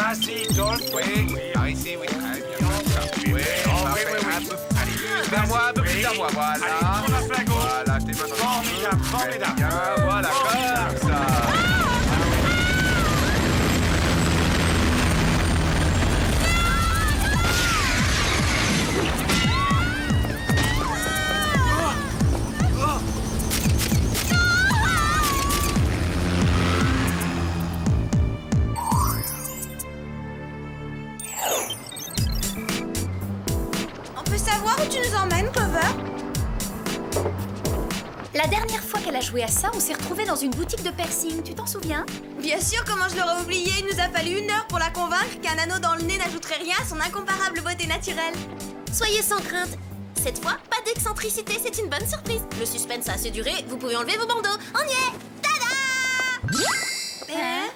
Vas-y, Dolph. Oui, par ici, oui. Très bien. Oui, parfait. Allez, vers moi, un peu plus vers moi, voilà. Allez, tourne un peu à gauche. Voilà, tes mains dans Formidable, formidable. Bien, voilà, comme ça. On peut savoir où tu nous emmènes, Clover? La dernière fois qu'elle a joué à ça, on s'est retrouvés dans une boutique de piercing, tu t'en souviens? Bien sûr, comment je l'aurais oublié. Il nous a fallu 1 heure pour la convaincre qu'un anneau dans le nez n'ajouterait rien à son incomparable beauté naturelle. Soyez sans crainte. Cette fois, pas d'excentricité, c'est une bonne surprise. Le suspense a assez duré, vous pouvez enlever vos bandeaux. On y est. Tada! Hein?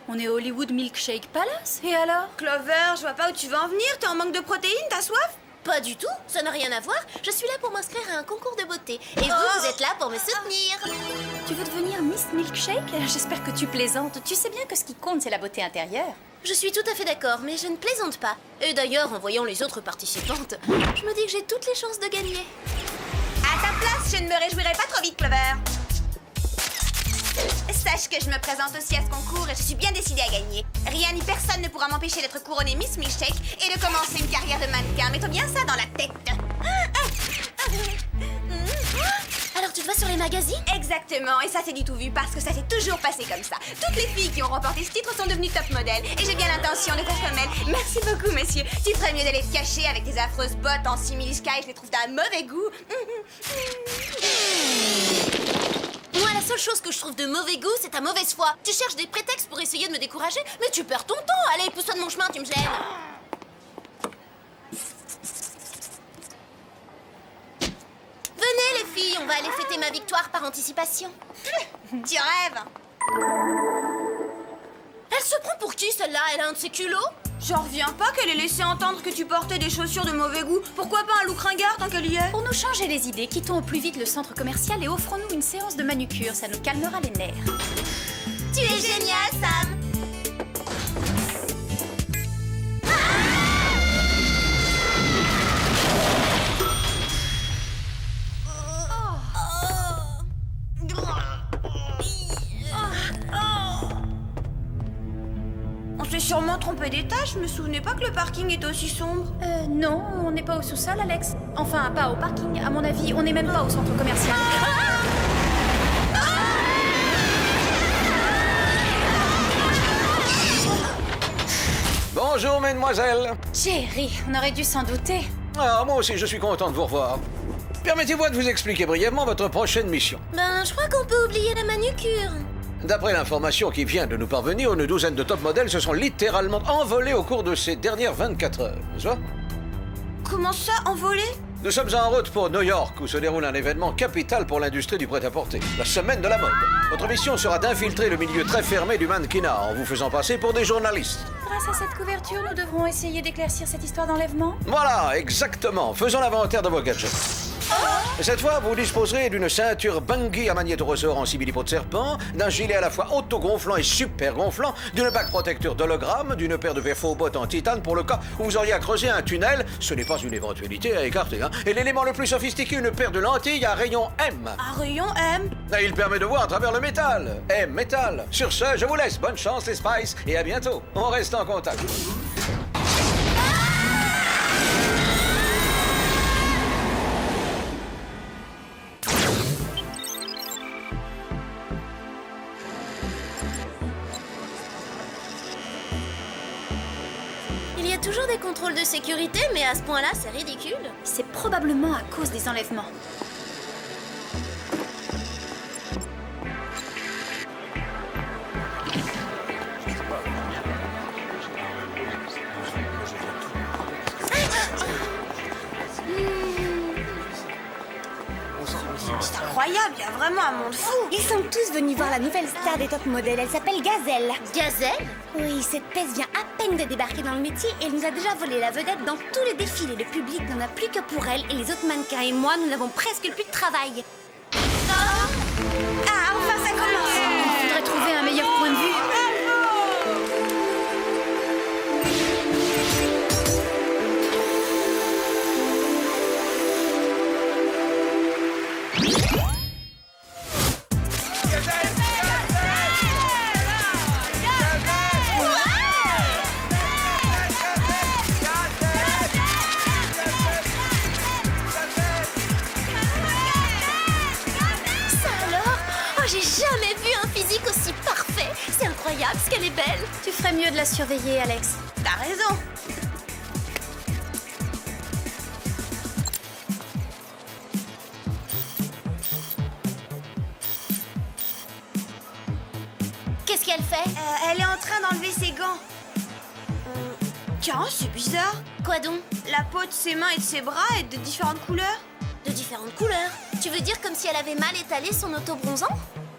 On est au Hollywood Milkshake Palace, et alors? Clover, je vois pas où tu veux en venir. T'es en manque de protéines, t'as soif? Pas du tout, ça n'a rien à voir. Je suis là pour m'inscrire à un concours de beauté. Et vous êtes là pour me soutenir. Tu veux devenir Miss Milkshake? J'espère que tu plaisantes. Tu sais bien que ce qui compte, c'est la beauté intérieure. Je suis tout à fait d'accord, mais je ne plaisante pas. Et d'ailleurs, en voyant les autres participantes, je me dis que j'ai toutes les chances de gagner. À ta place, je ne me réjouirais pas trop vite, Clover. Sache que je me présente aussi à ce concours et je suis bien décidée à gagner. Rien ni personne ne pourra m'empêcher d'être couronnée Miss Milkshake et de commencer une carrière de mannequin. Mets-toi bien ça dans la tête. Alors tu te vas sur les magazines? Exactement, et ça c'est du tout vu parce que ça s'est toujours passé comme ça. Toutes les filles qui ont remporté ce titre sont devenues top modèles et j'ai bien l'intention de faire comme elles. Merci beaucoup, messieurs. Tu ferais mieux d'aller te cacher avec tes affreuses bottes en simili-sky, je les trouve d'un mauvais goût. Moi, la seule chose que je trouve de mauvais goût, c'est ta mauvaise foi. Tu cherches des prétextes pour essayer de me décourager, mais tu perds ton temps. Allez, pousse-toi de mon chemin, tu me gênes. Venez, les filles, on va aller fêter ma victoire par anticipation. Tu rêves. Elle se prend pour qui, celle-là? Elle a un de ses culots? J'en reviens pas qu'elle ait laissé entendre que tu portais des chaussures de mauvais goût. Pourquoi pas un look ringard tant qu'elle y est? Pour nous changer les idées, quittons au plus vite le centre commercial et offrons-nous une séance de manucure. Ça nous calmera les nerfs. Tu es génial, Sam. On s'est sûrement trompé d'étage, je me souvenais pas que le parking était aussi sombre. Non, on n'est pas au sous-sol, Alex. Enfin, pas au parking. À mon avis, on n'est même pas au centre commercial. Bonjour, mesdemoiselles. Jerry, on aurait dû s'en douter. Ah, moi aussi, je suis content de vous revoir. Permettez-moi de vous expliquer brièvement votre prochaine mission. Ben, je crois qu'on peut oublier la manucure. D'après l'information qui vient de nous parvenir, une douzaine de top modèles se sont littéralement envolés au cours de ces dernières 24 heures, n'est-ce pas? Comment ça, envolé? Nous sommes en route pour New York, où se déroule un événement capital pour l'industrie du prêt-à-porter, la semaine de la mode. Votre mission sera d'infiltrer le milieu très fermé du mannequinat en vous faisant passer pour des journalistes. Grâce à cette couverture, nous devrons essayer d'éclaircir cette histoire d'enlèvement. Voilà, exactement. Faisons l'inventaire de vos gadgets. Cette fois, vous disposerez d'une ceinture Bungie à magnétoressort en simili-peau de serpent, d'un gilet à la fois auto-gonflant et super gonflant, d'une bague protecteur d'hologramme, d'une paire de verres faux bottes en titane pour le cas où vous auriez à creuser un tunnel. Ce n'est pas une éventualité à écarter, hein. Et l'élément le plus sophistiqué, une paire de lentilles à rayon M. Un rayon M? Il permet de voir à travers le métal. M, métal. Sur ce, je vous laisse. Bonne chance, les Spice, et à bientôt. On reste en contact. Il y a toujours des contrôles de sécurité, mais à ce point-là, c'est ridicule. C'est probablement à cause des enlèvements. C'est incroyable, il y a vraiment un monde fou. Ils sont tous venus voir la nouvelle star des top modèles. Elle s'appelle Gazelle. Gazelle? Oui, cette peste vient à peine de débarquer dans le métier et elle nous a déjà volé la vedette dans tous les défilés. Le public n'en a plus que pour elle et les autres mannequins et moi, nous n'avons presque plus de travail. Ah, enfin ça commence. Il faudrait trouver un meilleur point de vue. vu un physique aussi parfait. C'est incroyable ce qu'elle est belle. Tu ferais mieux de la surveiller, Alex. T'as raison. Qu'est-ce qu'elle fait? Elle est en train d'enlever ses gants. Tiens, c'est bizarre. Quoi donc? La peau de ses mains et de ses bras est de différentes couleurs. De différentes couleurs. Tu veux dire comme si elle avait mal étalé son auto-bronzant?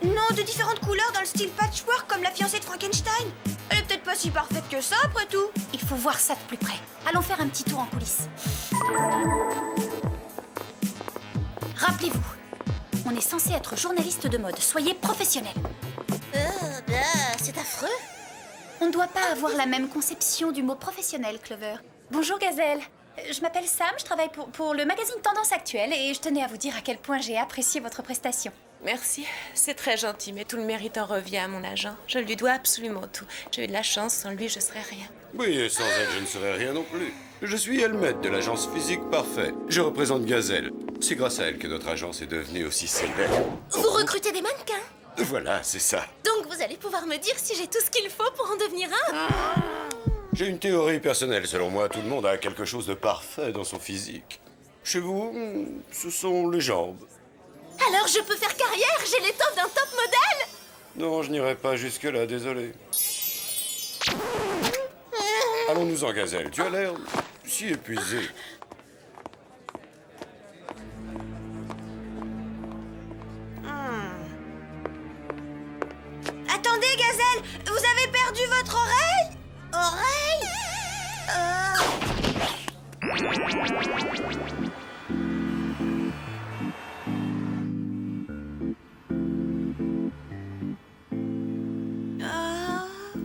Non, de différentes couleurs dans le style patchwork comme la fiancée de Frankenstein. Elle est peut-être pas si parfaite que ça après tout. Il faut voir ça de plus près. Allons faire un petit tour en coulisses. Rappelez-vous, on est censé être journaliste de mode. Soyez professionnels. C'est affreux. On ne doit pas avoir la même conception du mot professionnel, Clover. Bonjour, Gazelle. Je m'appelle Sam, je travaille pour le magazine Tendance Actuelle et je tenais à vous dire à quel point j'ai apprécié votre prestation. Merci, c'est très gentil, mais tout le mérite en revient à mon agent. Je lui dois absolument tout. J'ai eu de la chance, sans lui, je serais rien. Oui, et sans elle, je ne serais rien non plus. Je suis Helmet de l'agence Physique Parfait. Je représente Gazelle. C'est grâce à elle que notre agence est devenue aussi célèbre. Vous recrutez des mannequins? Voilà, c'est ça. Donc vous allez pouvoir me dire si j'ai tout ce qu'il faut pour en devenir un? J'ai une théorie personnelle. Selon moi, tout le monde a quelque chose de parfait dans son physique. Chez vous, ce sont les jambes. Alors je peux faire carrière? J'ai l'étoffe d'un top modèle? Non, je n'irai pas jusque-là, désolé. Allons-nous-en, Gazelle. Tu as l'air si épuisée. Attendez, Gazelle, vous avez perdu votre oreille? Oreille?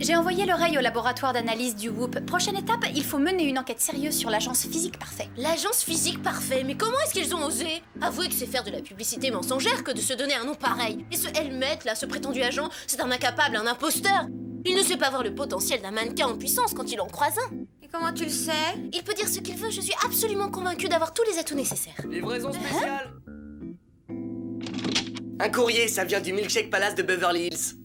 J'ai envoyé l'oreille au laboratoire d'analyse du WHOOP. Prochaine étape, il faut mener une enquête sérieuse sur l'agence Physique Parfait. L'agence Physique Parfait, mais comment est-ce qu'ils ont osé? Avouez que c'est faire de la publicité mensongère que de se donner un nom pareil. Et ce Helmet, là, ce prétendu agent, c'est un incapable, un imposteur. Il ne sait pas voir le potentiel d'un mannequin en puissance quand il en croise un. Et comment tu le sais? Il peut dire ce qu'il veut, je suis absolument convaincue d'avoir tous les atouts nécessaires. Livraison spéciale. Un courrier, ça vient du Milkshake Palace de Beverly Hills.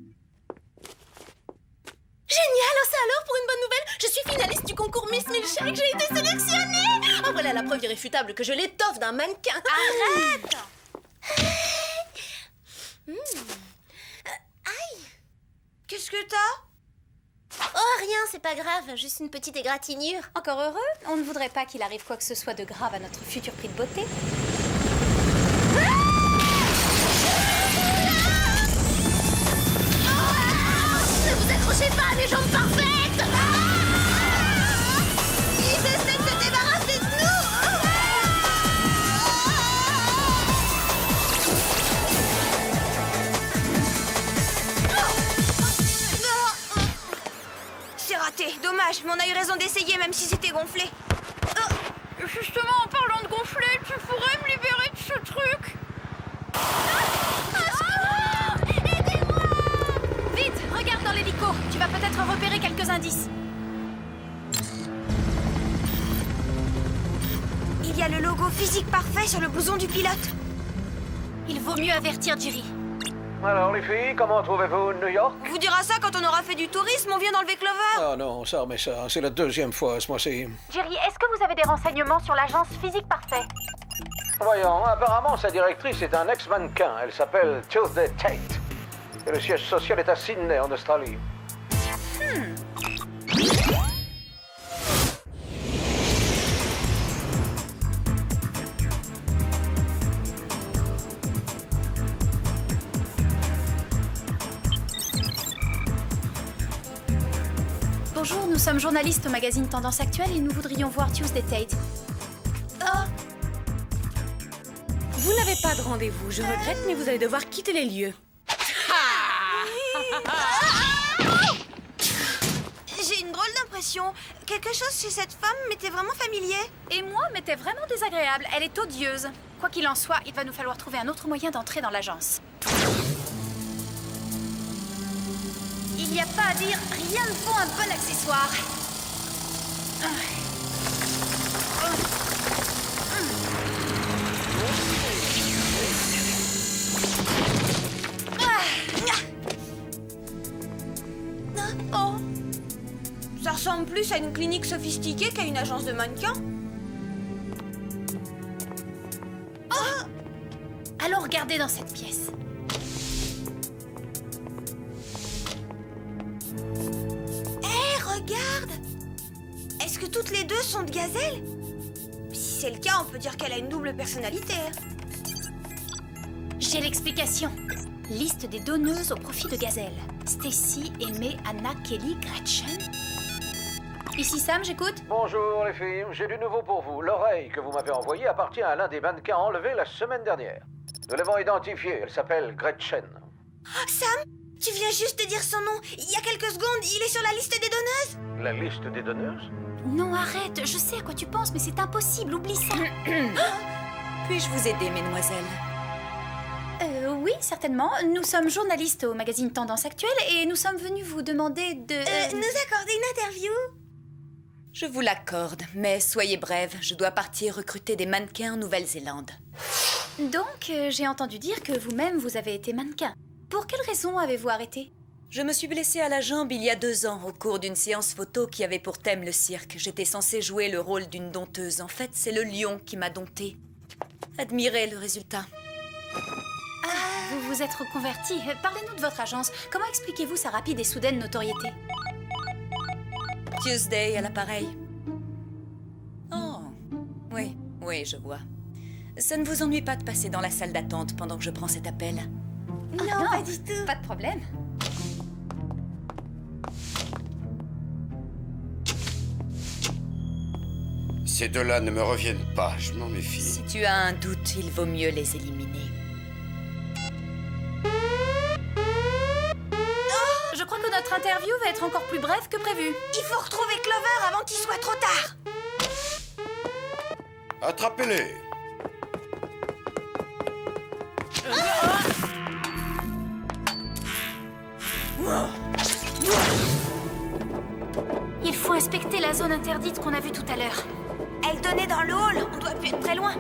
Génial, ça alors pour une bonne nouvelle, je suis finaliste du concours Miss Milkshake, j'ai été sélectionnée. Oh voilà la preuve irréfutable que je l'étoffe d'un mannequin. Arrête! Aïe. Qu'est-ce que t'as? Oh rien, c'est pas grave, juste une petite égratignure. Encore heureux, on ne voudrait pas qu'il arrive quoi que ce soit de grave à notre futur prix de beauté. Ne vous accrochez pas à mes jambes parfaites. Ils essaient de se débarrasser de nous! C'est raté, dommage, mais on a eu raison d'essayer même si c'était gonflé. Justement, en parlant de gonfler, tu pourrais me libérer de ce truc? Vite, regarde dans l'hélico. Tu vas peut-être repérer quelques indices. Il y a le logo Physique Parfait sur le blouson du pilote. Il vaut mieux avertir Jerry. Alors, les filles, comment trouvez-vous New York? On vous dira ça quand on aura fait du tourisme, on vient d'enlever Clover. Ah non, ça, mais ça, c'est la deuxième fois ce mois-ci. Jerry, est-ce que vous avez des renseignements sur l'agence Physique Parfait? Voyons, apparemment, sa directrice est un ex-mannequin. Elle s'appelle Tuesday Tate. Et le siège social est à Sydney, en Australie. Bonjour, nous sommes journalistes au magazine Tendance Actuelle et nous voudrions voir Tuesday Tate. Vous n'avez pas de rendez-vous, je regrette, mais vous allez devoir quitter les lieux. J'ai une drôle d'impression. Quelque chose chez cette femme m'était vraiment familier. Et moi, m'était vraiment désagréable. Elle est odieuse. Quoi qu'il en soit, il va nous falloir trouver un autre moyen d'entrer dans l'agence. Il n'y a pas à dire, rien ne vaut un bon accessoire. ressemble plus à une clinique sophistiquée qu'à une agence de mannequins. Allons regarder dans cette pièce. Hé, regarde! Est-ce que toutes les deux sont de Gazelle? Si c'est le cas, on peut dire qu'elle a une double personnalité. J'ai l'explication. Liste des donneuses au profit de Gazelle. Stacy, Aimée, Anna, Kelly, Gretchen. Ici Sam, j'écoute. Bonjour les filles, j'ai du nouveau pour vous. L'oreille que vous m'avez envoyée appartient à l'un des mannequins enlevés la semaine dernière. Nous l'avons identifiée, elle s'appelle Gretchen. Oh, Sam, tu viens juste de dire son nom. Il y a quelques secondes, il est sur la liste des donneuses. La liste des donneuses? Non, arrête, je sais à quoi tu penses, mais c'est impossible, oublie ça. Puis-je vous aider, mesdemoiselles? Oui, certainement. Nous sommes journalistes au magazine Tendance Actuelle et nous sommes venus vous demander de... Nous accorder une interview? Je vous l'accorde, mais soyez brève, je dois partir recruter des mannequins en Nouvelle-Zélande. Donc, j'ai entendu dire que vous-même, vous avez été mannequin. Pour quelle raison avez-vous arrêté? Je me suis blessée à la jambe il y a 2 ans au cours d'une séance photo qui avait pour thème le cirque. J'étais censée jouer le rôle d'une dompteuse. En fait, c'est le lion qui m'a domptée. Admirez le résultat. Vous vous êtes reconverti. Parlez-nous de votre agence. Comment expliquez-vous sa rapide et soudaine notoriété? Tuesday à l'appareil. Oh, oui, je vois. Ça ne vous ennuie pas de passer dans la salle d'attente pendant que je prends cet appel? Non, pas du tout. Pas de problème. Ces deux-là ne me reviennent pas, je m'en méfie. Si tu as un doute, il vaut mieux les éliminer. Je crois que notre interview va être encore plus brève que prévu. Il faut retrouver Clover avant qu'il soit trop tard. Attrapez-les! Il faut inspecter la zone interdite qu'on a vue tout à l'heure. Elle donnait dans le hall. On doit plus être très loin.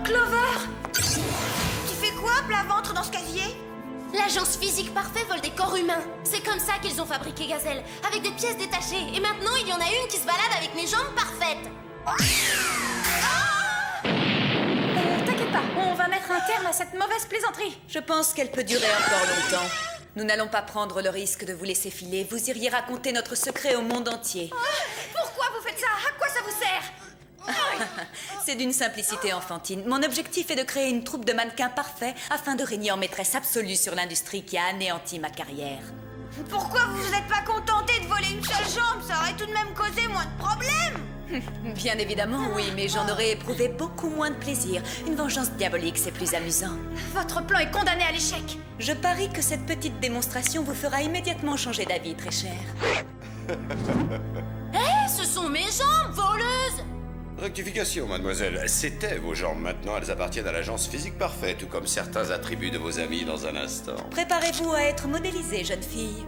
Clover! Tu fais quoi, plat ventre, dans ce casier? L'agence physique parfait vole des corps humains. C'est comme ça qu'ils ont fabriqué Gazelle, avec des pièces détachées. Et maintenant, il y en a une qui se balade avec mes jambes parfaites. T'inquiète pas, on va mettre un terme à cette mauvaise plaisanterie. Je pense qu'elle peut durer encore longtemps. Nous n'allons pas prendre le risque de vous laisser filer. Vous iriez raconter notre secret au monde entier. Pourquoi vous faites ça? À quoi ça vous sert? C'est d'une simplicité enfantine. Mon objectif est de créer une troupe de mannequins parfaits afin de régner en maîtresse absolue sur l'industrie qui a anéanti ma carrière. Pourquoi vous vous êtes pas contenté de voler une seule jambe? Ça aurait tout de même causé moins de problèmes. Bien évidemment, oui, mais j'en aurais éprouvé beaucoup moins de plaisir. Une vengeance diabolique, c'est plus amusant. Votre plan est condamné à l'échec. Je parie que cette petite démonstration vous fera immédiatement changer d'avis, très cher. Ce sont mes jambes, voleuses! Rectification, mademoiselle. C'était vos jambes. Maintenant, elles appartiennent à l'agence physique parfaite, tout comme certains attributs de vos amis dans un instant. Préparez-vous à être modélisée, jeune fille.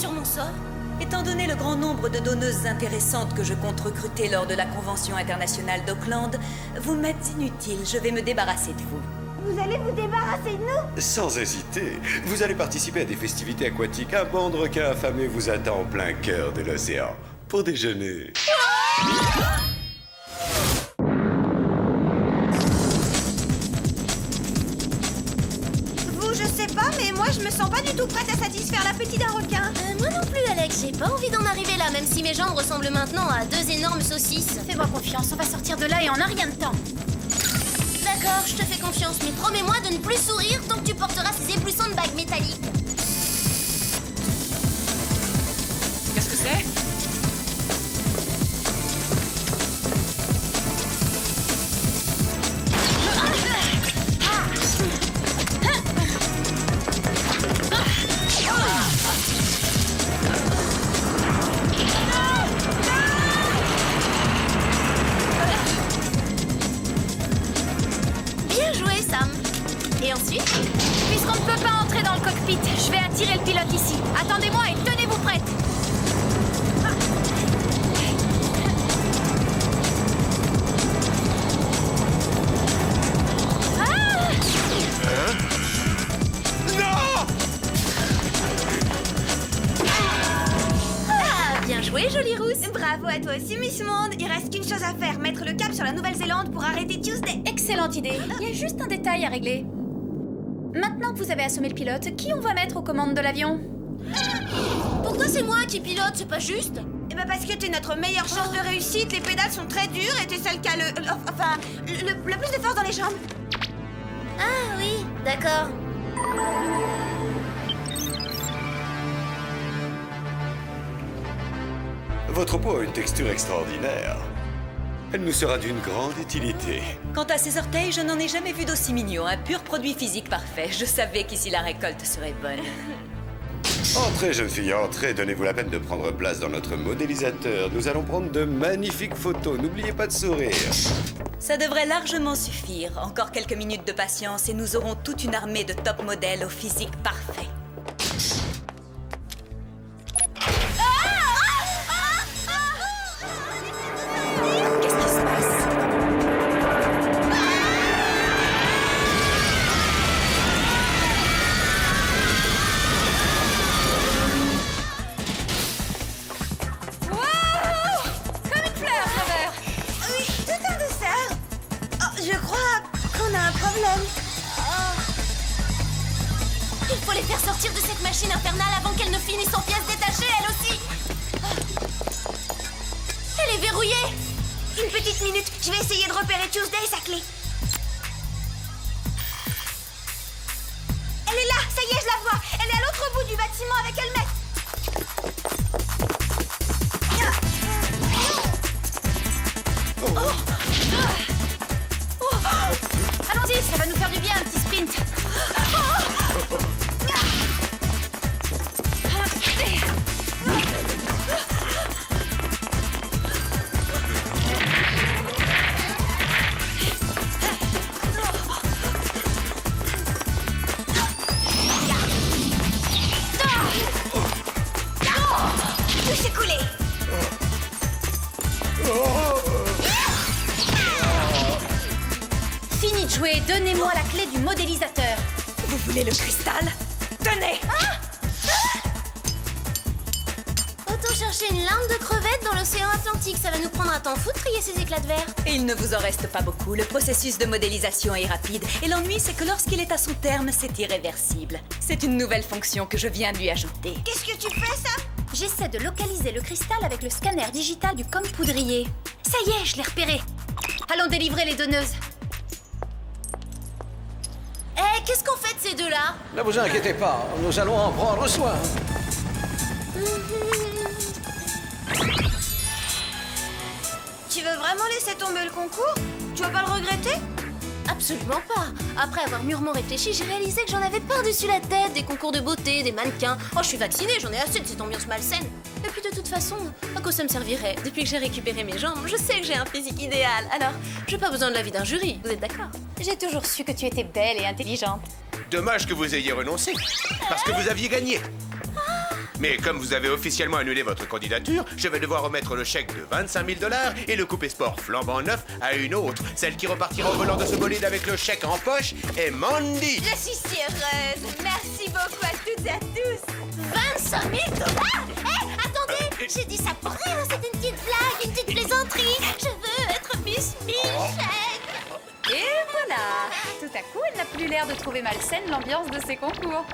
Sur mon sort. Étant donné le grand nombre de donneuses intéressantes que je compte recruter lors de la Convention internationale d'Auckland, vous m'êtes inutile, je vais me débarrasser de vous. Vous allez vous débarrasser de nous? Sans hésiter, vous allez participer à des festivités aquatiques. Un banc de requins affamés vous attend en plein cœur de l'océan. Pour déjeuner. Je sais pas, mais moi je me sens pas du tout prête à satisfaire l'appétit d'un requin. Moi non plus, Alex. J'ai pas envie d'en arriver là, même si mes jambes ressemblent maintenant à 2 énormes saucisses. Fais-moi confiance, on va sortir de là et en un rien de temps. D'accord, je te fais confiance, mais promets-moi de ne plus sourire tant que tu porteras ces épouvantes bagues métalliques. Qu'est-ce que c'est? joué, jolie rousse. Bravo à toi aussi, Miss Monde. Il reste qu'une chose à faire, mettre le cap sur la Nouvelle-Zélande pour arrêter Tuesday. Excellente idée. Il y a juste un détail à régler. Maintenant que vous avez assommé le pilote, qui on va mettre aux commandes de l'avion? Pourquoi c'est moi qui pilote? C'est pas juste? Eh ben parce que t'es notre meilleure chance de réussite, les pédales sont très dures et t'es celle qui a le plus de force dans les jambes. Ah oui, d'accord. Votre peau a une texture extraordinaire. Elle nous sera d'une grande utilité. Quant à ses orteils, je n'en ai jamais vu d'aussi mignon. Un pur produit physique parfait. Je savais qu'ici la récolte serait bonne. Entrez, jeune fille, entrez. Donnez-vous la peine de prendre place dans notre modélisateur. Nous allons prendre de magnifiques photos. N'oubliez pas de sourire. Ça devrait largement suffire. Encore quelques minutes de patience et nous aurons toute une armée de top modèles au physique parfait. Qu'est-ce qui se passe? Comme une fleur, Clover. Oui, tout un dessert. Oh, je crois qu'on a un problème. Il faut les faire sortir de cette machine infernale avant qu'elle ne finisse en pièces détachées, elle aussi. Elle est verrouillée. Une petite minute, je vais essayer de repérer Tuesday et sa clé. Elle est là, ça y est, je la vois. Elle est à l'autre bout du bâtiment avec Helmet. Allons-y, ça va nous faire du bien, un petit sprint. Tout s'est coulé. Fini de jouer, donnez-moi la clé du modélisateur. Vous voulez le cristal? Tenez! Autant chercher une larme de crevette dans l'océan Atlantique. Ça va nous prendre un temps fou de trier ces éclats de verre. Et il ne vous en reste pas beaucoup. Le processus de modélisation est rapide. Et l'ennui, c'est que lorsqu'il est à son terme, c'est irréversible. C'est une nouvelle fonction que je viens de lui ajouter. Qu'est-ce que tu fais, ça? J'essaie de localiser le cristal avec le scanner digital du com poudrier. Ça y est, je l'ai repéré. Allons délivrer les donneuses. Eh, qu'est-ce qu'on fait de ces deux-là? Ne vous inquiétez pas, nous allons en prendre soin. Tu veux vraiment laisser tomber le concours? Tu vas pas le regretter? Absolument pas. Après avoir mûrement réfléchi, j'ai réalisé que j'en avais par-dessus la tête des concours de beauté, des mannequins. Oh, je suis vaccinée, j'en ai assez de cette ambiance malsaine. Et puis de toute façon, à quoi ça me servirait? Depuis que j'ai récupéré mes jambes, je sais que j'ai un physique idéal. Alors, j'ai pas besoin de l'avis d'un jury, vous êtes d'accord? J'ai toujours su que tu étais belle et intelligente. Dommage que vous ayez renoncé, parce que vous aviez gagné. Mais comme vous avez officiellement annulé votre candidature, je vais devoir remettre le chèque de 25 000 $ et le coupé sport flambant neuf à une autre. Celle qui repartira au volant de ce bolide avec le chèque en poche est Mandy. Je suis si heureuse. Merci beaucoup à toutes et à tous. 25 000 $? Eh, attendez, j'ai dit ça pour rien, c'était une petite blague, une petite plaisanterie. Je veux être Miss Milkshake. Et voilà. Tout à coup, elle n'a plus l'air de trouver malsaine l'ambiance de ces concours.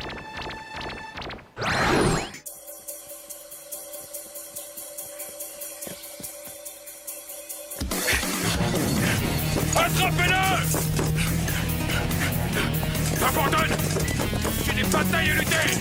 Attrapez-le! Abandonne! Tu n'es pas taillé lutter!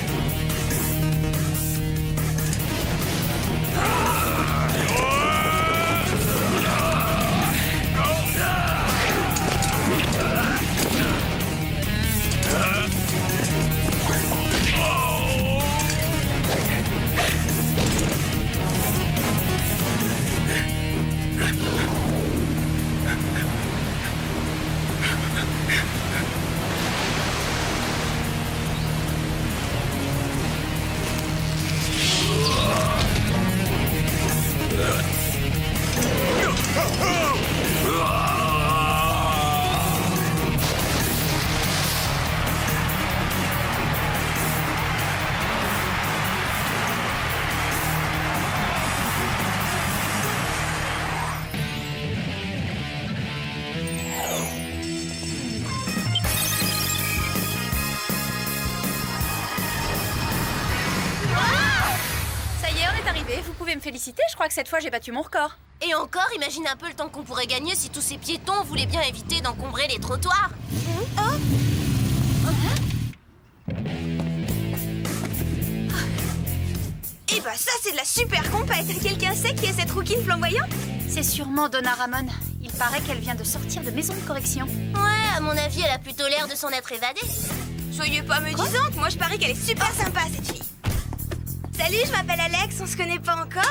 arrivé, vous pouvez me féliciter, je crois que cette fois j'ai battu mon record. Et encore, imagine un peu le temps qu'on pourrait gagner si tous ces piétons voulaient bien éviter d'encombrer les trottoirs. Eh bah ça c'est de la super compète. Quelqu'un sait qui est cette rouquine flamboyante? C'est sûrement Donna Ramon. Il paraît qu'elle vient de sortir de maison de correction. Ouais, à mon avis, elle a plutôt l'air de s'en être évadée. Soyez pas médisante, moi je parie qu'elle est super sympa cette fille. Salut, je m'appelle Alex, on se connaît pas encore.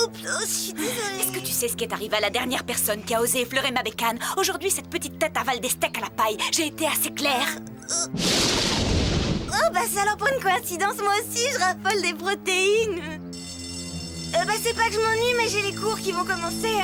Oups, oh, je suis désolée. Est-ce que tu sais ce qui est arrivé à la dernière personne qui a osé effleurer ma bécane? Aujourd'hui, cette petite tête avale des steaks à la paille. J'ai été assez claire. Oh bah ça alors pour une coïncidence, moi aussi je raffole des protéines. Bah c'est pas que je m'ennuie, mais j'ai les cours qui vont commencer.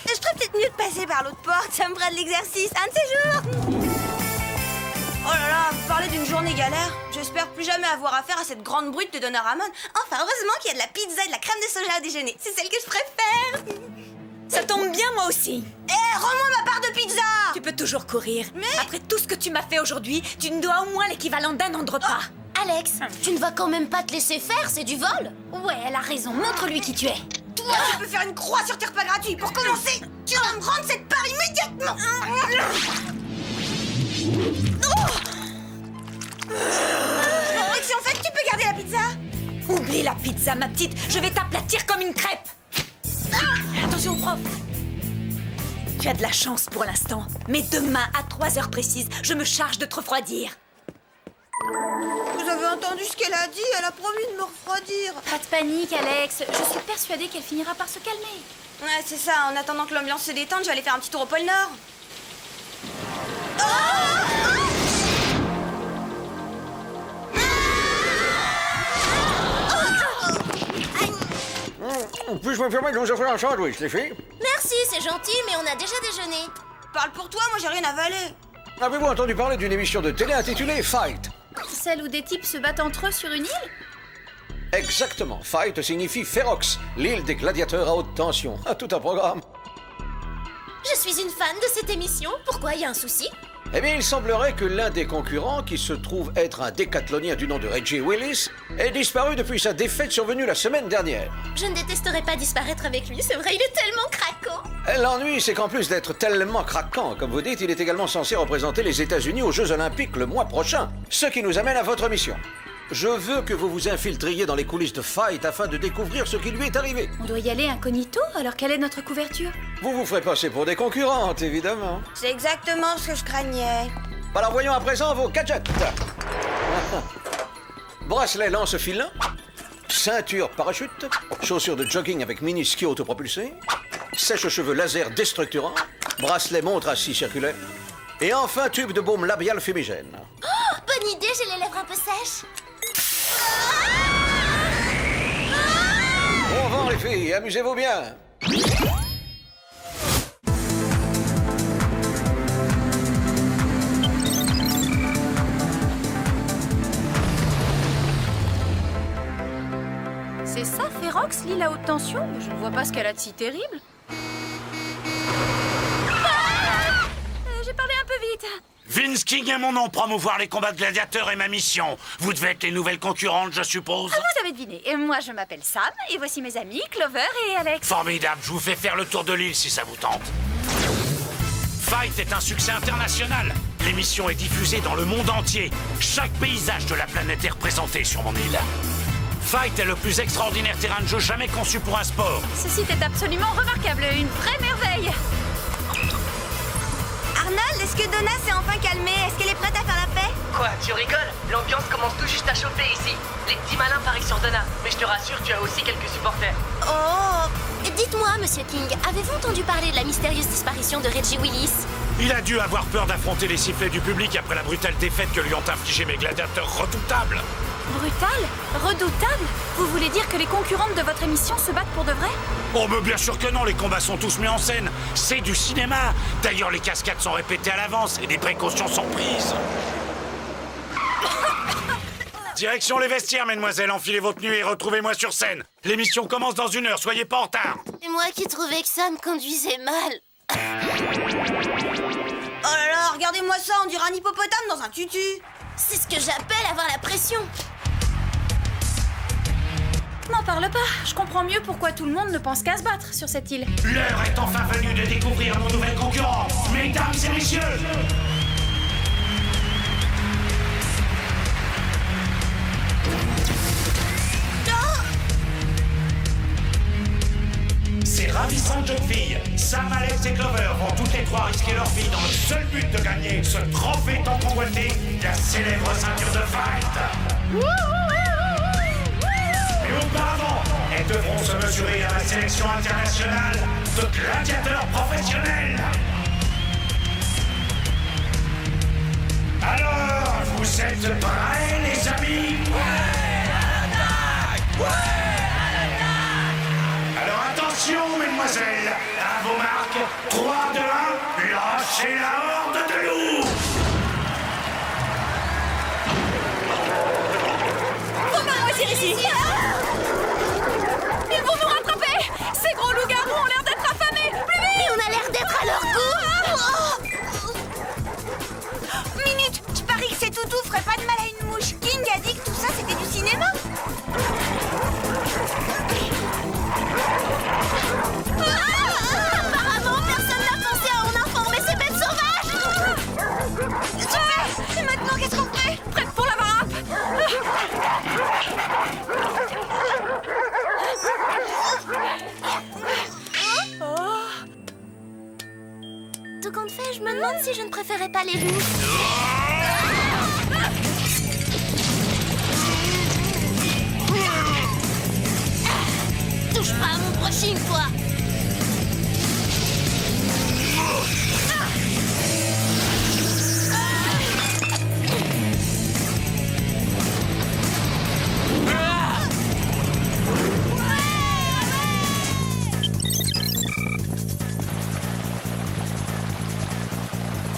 Je ferais peut-être mieux de passer par l'autre porte, ça me fera de l'exercice, un de ces jours. Oh là là, vous parlez d'une journée galère. J'espère plus jamais avoir affaire à cette grande brute de Donna Ramon. Enfin, heureusement qu'il y a de la pizza et de la crème de soja au déjeuner. C'est celle que je préfère. Ça tombe bien, moi aussi. Rends-moi ma part de pizza. Tu peux toujours courir. Mais après tout ce que tu m'as fait aujourd'hui, tu me dois au moins l'équivalent d'un an de repas. Alex, tu ne vas quand même pas te laisser faire, c'est du vol. Ouais, elle a raison, montre-lui qui tu es. Toi, tu peux faire une croix sur tes repas gratuits. Pour commencer, tu vas me rendre cette part immédiatement. Alexis, en fait, tu peux garder la pizza. Oublie la pizza, ma petite. Je vais t'aplatir comme une crêpe. Attention, prof. Tu as de la chance pour l'instant. Mais demain, à 3 heures précises, je me charge de te refroidir. Vous avez entendu ce qu'elle a dit? Elle a promis de me refroidir. Pas de panique, Alex. Je suis persuadée qu'elle finira par se calmer. Ouais, c'est ça. En attendant que l'ambiance se détende, je vais aller faire un petit tour au pôle Nord. Puis-je me permettre de vous offrir un sandwich, les filles? Merci, c'est gentil, mais on a déjà déjeuné. Parle pour toi, moi j'ai rien avalé. Avez-vous entendu parler d'une émission de télé intitulée Fight? Celle où des types se battent entre eux sur une île? Exactement. Fight signifie Ferox, l'île des gladiateurs à haute tension. Tout un programme. Je suis une fan de cette émission. Pourquoi, y a un souci? Eh bien, il semblerait que l'un des concurrents, qui se trouve être un décathlonien du nom de Reggie Willis, ait disparu depuis sa défaite survenue la semaine dernière. Je ne détesterais pas disparaître avec lui, c'est vrai, il est tellement craquant. L'ennui, c'est qu'en plus d'être tellement craquant, comme vous dites, il est également censé représenter les États-Unis aux Jeux Olympiques le mois prochain. Ce qui nous amène à votre mission. Je veux que vous vous infiltriez dans les coulisses de Fight afin de découvrir ce qui lui est arrivé. On doit y aller incognito, alors quelle est notre couverture? Vous vous ferez passer pour des concurrentes, évidemment. C'est exactement ce que je craignais. Alors voyons à présent vos gadgets. Bracelet lance-filin, ceinture parachute, chaussures de jogging avec mini-ski autopropulsé, sèche-cheveux laser déstructurant, bracelet montre à scie circulaire, et enfin tube de baume labial fumigène. Oh, bonne idée, j'ai les lèvres un peu sèches. Bon vent les filles, amusez-vous bien. C'est ça, Ferox, l'île à haute tension? Mais je ne vois pas ce qu'elle a de si terrible. J'ai parlé un peu vite. Vince King est mon nom, promouvoir les combats de gladiateurs est ma mission. Vous devez être les nouvelles concurrentes, je suppose. Ah, vous avez deviné. Et moi, je m'appelle Sam, et voici mes amis, Clover et Alex. Formidable, je vous fais faire le tour de l'île si ça vous tente. Fight est un succès international. L'émission est diffusée dans le monde entier. Chaque paysage de la planète est représenté sur mon île. Fight est le plus extraordinaire terrain de jeu jamais conçu pour un sport. Ce site est absolument remarquable, une vraie merveille. Arnold, est-ce que Donna s'est enfin calmée? Est-ce qu'elle est prête à faire la paix? Quoi, tu rigoles? L'ambiance commence tout juste à chauffer ici. Les petits malins parient sur Donna. Mais je te rassure, tu as aussi quelques supporters. Oh! Dites-moi, Monsieur King, avez-vous entendu parler de la mystérieuse disparition de Reggie Willis? Il a dû avoir peur d'affronter les sifflets du public après la brutale défaite que lui ont infligé mes gladiateurs redoutables. Brutal? Redoutable? Vous voulez dire que les concurrentes de votre émission se battent pour de vrai? Oh, mais bien sûr que non, les combats sont tous mis en scène. C'est du cinéma. D'ailleurs, les cascades sont répétées à l'avance et des précautions sont prises. Direction les vestiaires, mesdemoiselles. Enfilez vos tenues et retrouvez-moi sur scène. L'émission commence dans 1 heure, soyez pas en retard. C'est moi qui trouvais que ça me conduisait mal. Oh là là, regardez-moi ça, on dirait un hippopotame dans un tutu. C'est ce que j'appelle avoir la pression. N'en parle pas, je comprends mieux pourquoi tout le monde ne pense qu'à se battre sur cette île. L'heure est enfin venue de découvrir nos nouvelles concurrentes. Mesdames et messieurs, ces ravissantes jeunes filles, Sam, Alex et Clover, vont toutes les 3 risquer leur vie dans le seul but de gagner ce trophée tant convoité, la célèbre ceinture de fight. Mais auparavant, elles devront se mesurer à la sélection internationale de gladiateurs professionnels. Alors, vous êtes prêts, les amis? Alors attention, mesdemoiselles, à vos marques, 3, 2, 1, lâchez la horde de loups! Faut pas moisir ici! Ils vont nous rattraper! Ces gros loups-garous ont l'air d'être affamés! Plus vite! Et on a l'air d'être à leur goût. Minute, je parie que ces toutous feraient pas de mal à une mouche. King a dit que tout ça c'était du cinéma. Apparemment, personne n'a pensé à en informer ces bêtes sauvages. Super! Et maintenant, qu'est-ce qu'on fait? Prête pour la varap! Tout compte fait, je me demande si je ne préférais pas les loups. Touche pas à mon brushing, toi!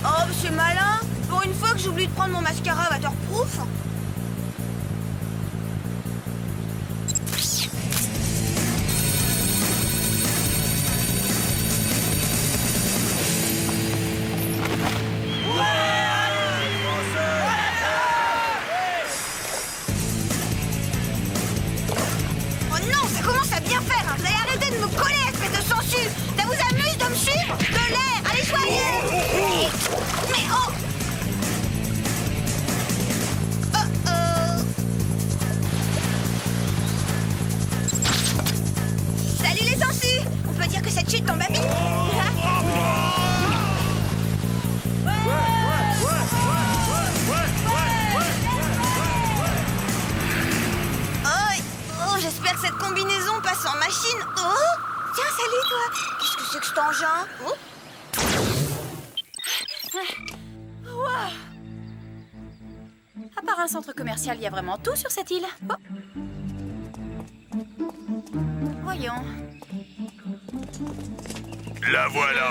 Oh, c'est malin. Pour une fois que j'oublie de prendre mon mascara waterproof. Oh non, ça commence à bien faire, hein. Vous allez arrêter de me coller, espèce de sangsue. Ça vous amuse de me suivre? De l'air, allez joyeux. Mais oh! Salut les sangsues. On peut dire que cette chute tombe à pic. Oh, j'espère que cette combinaison passe en machine. Oh! Tiens, salut toi. Qu'est-ce que c'est que cet engin? Oh! À part un centre commercial, il y a vraiment tout sur cette île. Oh. Voyons. La voilà.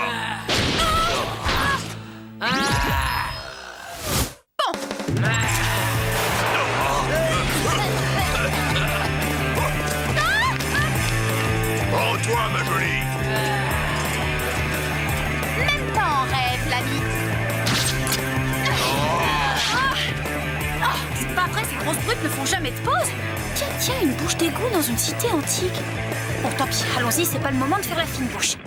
Oh, toi, ma jolie. Même pas en rêve, l'ami. C'est pas vrai, ces grosses brutes ne font jamais de pause. Tiens, une bouche d'égout dans une cité antique. Bon, tant pis, allons-y, c'est pas le moment de faire la fine bouche.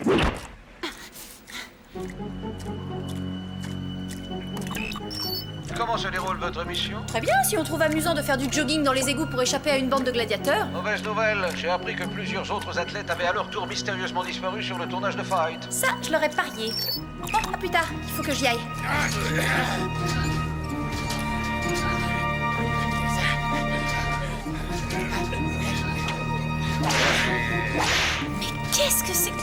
Comment se déroule votre mission? Très bien, si on trouve amusant de faire du jogging dans les égouts pour échapper à une bande de gladiateurs. Mauvaise nouvelle, j'ai appris que plusieurs autres athlètes avaient à leur tour mystérieusement disparu sur le tournage de Fight. Ça, je l'aurais parié. Bon, à plus tard, il faut que j'y aille. Mais qu'est-ce que c'est que...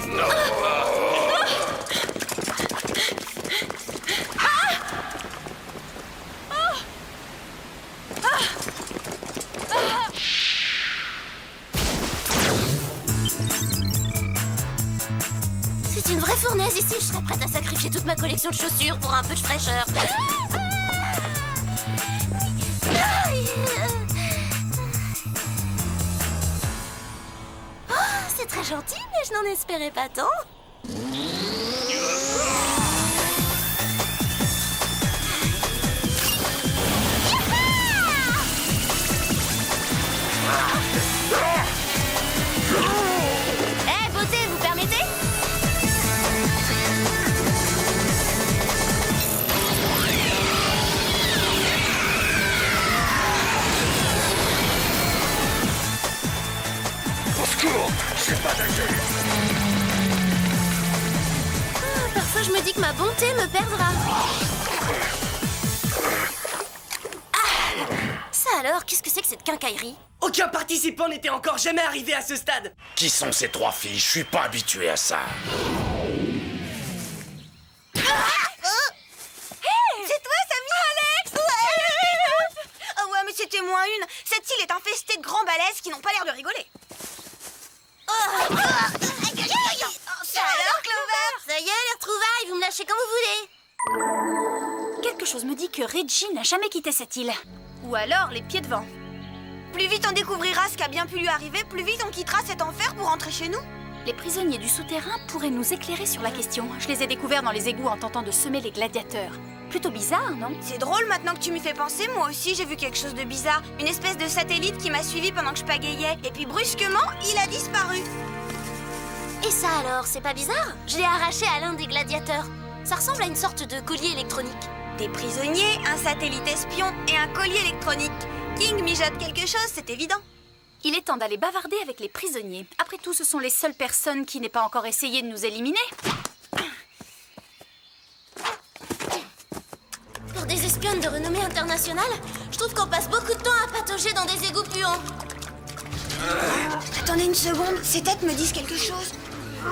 Reste ici, je serais prête à sacrifier toute ma collection de chaussures pour un peu de fraîcheur. Oh, c'est très gentil, mais je n'en espérais pas tant. Eh, beauté, vous permettez? Au secours, c'est pas d'acheter. Parfois, je me dis que ma bonté me perdra. Ça alors, qu'est-ce que c'est que cette quincaillerie? Aucun participant n'était encore jamais arrivé à ce stade. Qui sont ces 3 filles? Je suis pas habitué à ça. C'est toi, Samy? Alex? Ouais. Oh ouais, mais c'était moins une. Cette île est infestée de grands balèzes qui n'ont pas l'air de rigoler. Ça alors, Clover? Ça y est, les retrouvailles, vous me lâchez quand vous voulez. Quelque chose me dit que Reggie n'a jamais quitté cette île. Ou alors les pieds devant. Plus vite on découvrira ce qui a bien pu lui arriver, plus vite on quittera cet enfer pour rentrer chez nous. Les prisonniers du souterrain pourraient nous éclairer sur la question. Je les ai découverts dans les égouts en tentant de semer les gladiateurs. Plutôt bizarre, non? C'est drôle maintenant que tu m'y fais penser, moi aussi j'ai vu quelque chose de bizarre. Une espèce de satellite qui m'a suivi pendant que je pagayais. Et puis brusquement, il a disparu. Et ça alors, c'est pas bizarre? Je l'ai arraché à l'un des gladiateurs. Ça ressemble à une sorte de collier électronique. Des prisonniers, un satellite espion et un collier électronique. King mijote quelque chose, c'est évident. Il est temps d'aller bavarder avec les prisonniers. Après tout, ce sont les seules personnes qui n'aient pas encore essayé de nous éliminer. Pour des espionnes de renommée internationale, je trouve qu'on passe beaucoup de temps à patauger dans des égouts puants. Attendez une seconde, ces têtes me disent quelque chose.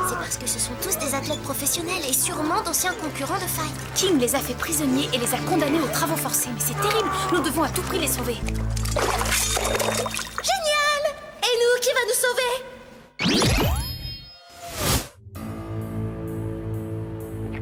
C'est parce que ce sont tous des athlètes professionnels et sûrement d'anciens concurrents de fight. King les a fait prisonniers et les a condamnés aux travaux forcés. Mais c'est terrible, nous devons à tout prix les sauver. Génial! Et nous, qui va nous sauver?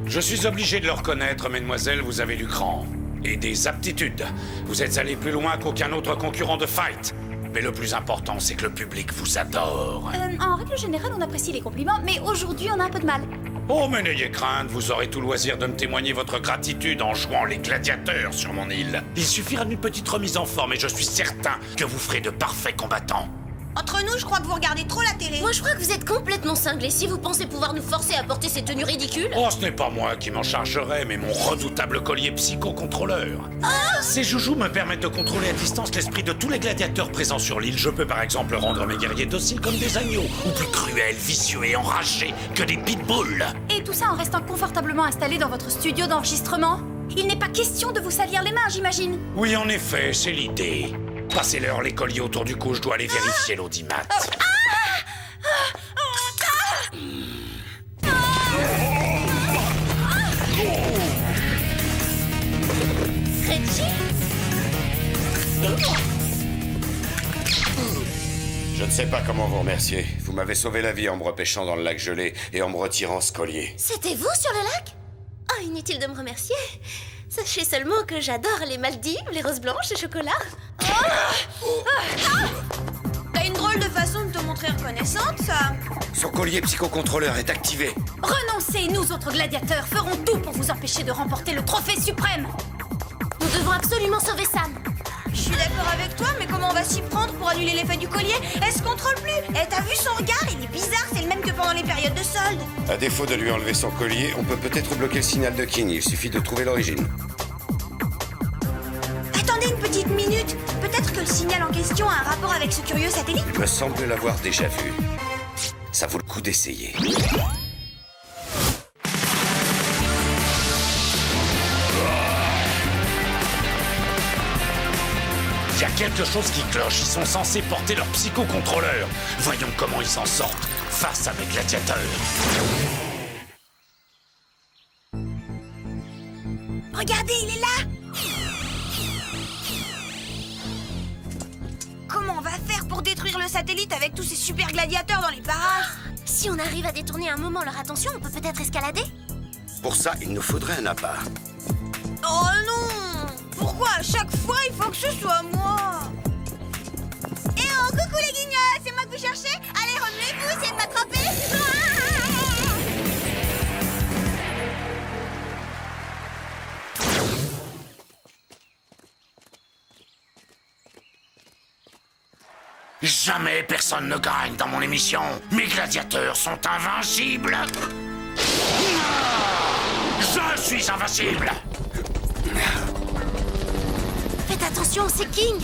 Je suis obligé de le reconnaître, mesdemoiselles, vous avez du cran. Et des aptitudes. Vous êtes allé plus loin qu'aucun autre concurrent de fight. Mais le plus important, c'est que le public vous adore. En règle générale, on apprécie les compliments, mais aujourd'hui, on a un peu de mal. Oh, mais n'ayez crainte, vous aurez tout loisir de me témoigner votre gratitude en jouant les gladiateurs sur mon île. Il suffira d'une petite remise en forme et je suis certain que vous ferez de parfaits combattants. Entre nous, je crois que vous regardez trop la télé. Moi, je crois que vous êtes complètement cinglés si vous pensez pouvoir nous forcer à porter ces tenues ridicules. Oh, ce n'est pas moi qui m'en chargerai, mais mon redoutable collier psychocontrôleur. Ces joujoux me permettent de contrôler à distance l'esprit de tous les gladiateurs présents sur l'île. Je peux par exemple rendre mes guerriers dociles comme des agneaux, ou plus cruels, vicieux et enragés que des pitbulls. Et tout ça en restant confortablement installé dans votre studio d'enregistrement? Il n'est pas question de vous salir les mains, j'imagine. Oui, en effet, c'est l'idée. Passez-leur les colliers autour du cou, je dois aller vérifier l'audimat. Reggie? Je ne sais pas comment vous remercier. Vous m'avez sauvé la vie en me repêchant dans le lac gelé et en me retirant ce collier. C'était vous sur le lac? Oh, inutile de me remercier. Sachez seulement que j'adore les Maldives, les roses blanches, le chocolat. T'as une drôle de façon de te montrer reconnaissante, ça. Son collier psychocontrôleur est activé. Renoncez, nous autres gladiateurs ferons tout pour vous empêcher de remporter le trophée suprême. Nous devons absolument sauver Sam. Je suis d'accord avec toi, mais comment on va s'y prendre pour annuler l'effet du collier? Elle se contrôle plus. Eh, t'as vu son regard? Il est bizarre, c'est le même que pendant les périodes de solde. À défaut de lui enlever son collier, on peut peut-être bloquer le signal de King. Il suffit de trouver l'origine. Attendez une petite minute. Peut-être que le signal en question a un rapport avec ce curieux satellite? Il me semble l'avoir déjà vu. Ça vaut le coup d'essayer. Il y a quelque chose qui cloche, ils sont censés porter leur psychocontrôleur. Voyons comment ils s'en sortent face à mes gladiateurs. Regardez, il est là. Comment on va faire pour détruire le satellite avec tous ces super gladiateurs dans les parages? Si on arrive à détourner un moment leur attention, on peut peut-être escalader? Pour ça, il nous faudrait un appât. Oh non! Pourquoi à chaque fois il faut que ce soit moi? Eh oh, coucou les guignols, c'est moi que vous cherchez? Allez, remuez-vous, essayez de m'attraper! Jamais personne ne gagne dans mon émission. Mes gladiateurs sont invincibles. Je suis invincible. Faites attention, c'est King.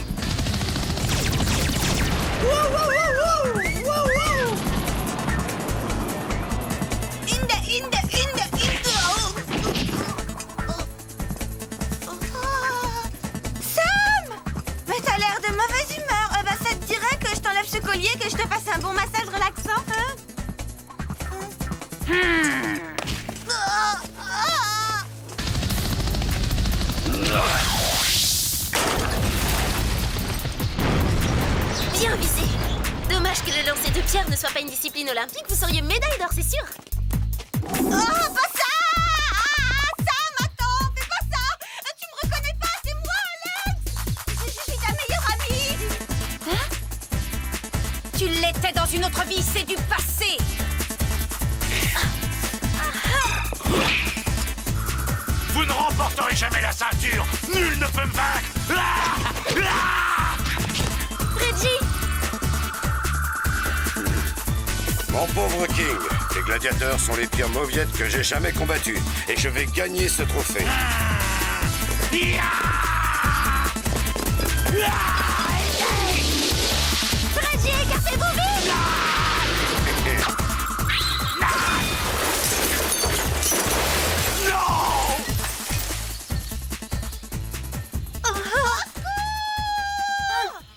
Sam! Mais t'as l'air de mauvaise humeur. Ça te dirait que je t'enlève ce collier, que je te fasse un bon massage relaxant, hein? Bien visé. Dommage que le lancer de pierre ne soit pas une discipline olympique. Vous seriez médaille d'or, c'est sûr. Oh, pas ça! Sam, attends, fais pas ça! Tu me reconnais pas, c'est moi, Alex! Je suis ta meilleure amie! Hein? Tu l'étais dans une autre vie, c'est du passé. Vous ne remporterez jamais la ceinture. Nul ne peut me vaincre. Reggie! Mon pauvre King, les gladiateurs sont les pires mauviettes que j'ai jamais combattus. Et je vais gagner ce trophée. Reggie, écartez-vous vite!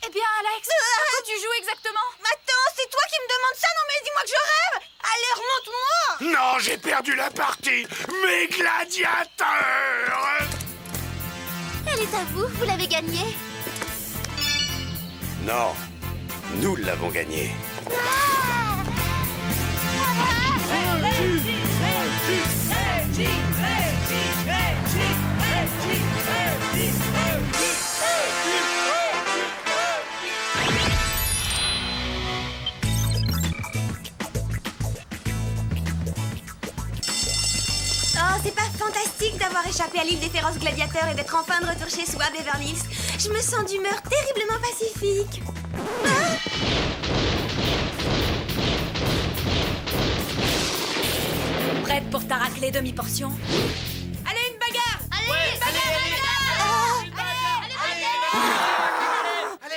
Eh bien, Alex, à quoi tu joues exactement? Attends, c'est toi qui me demandes ça? Non mais dis-moi que je rêve! Allez, remonte-moi! Non, j'ai perdu la partie. Mes gladiateurs. Elle est à vous, vous l'avez gagnée. Non, nous l'avons gagné. Oh, c'est pas fantastique d'avoir échappé à l'île des féroces gladiateurs et d'être enfin de retour chez soi, Beverly Hills. Je me sens d'humeur terriblement pacifique. Prête pour ta raclée demi-portion? Allez, une bagarre!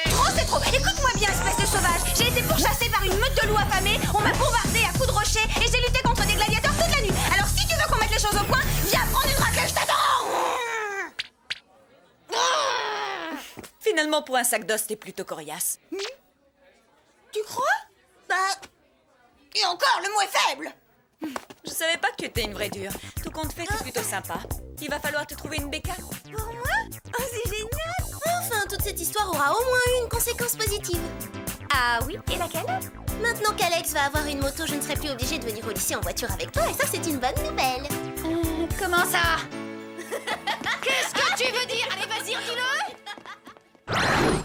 Trop, c'est trop! Écoute-moi bien, espèce de sauvage! J'ai été pourchassée par une meute de loups affamés, on m'a bombardée à coups de rochers et j'ai lutté contre des gladiateurs toute la nuit. Alors si tu veux qu'on mette les choses au point, viens prendre une raclée, je t'attends! Finalement, pour un sac d'os, t'es plutôt coriace. Tu crois? Bah... Et encore, le mot est faible! Je savais pas que tu étais une vraie dure. Tout compte fait, t'es plutôt sympa. Il va falloir te trouver une bécane. Pour moi? Oh, c'est génial! Enfin, toute cette histoire aura au moins eu une conséquence positive. Ah oui, et laquelle? Maintenant qu'Alex va avoir une moto, je ne serai plus obligée de venir au lycée en voiture avec toi, et ça, c'est une bonne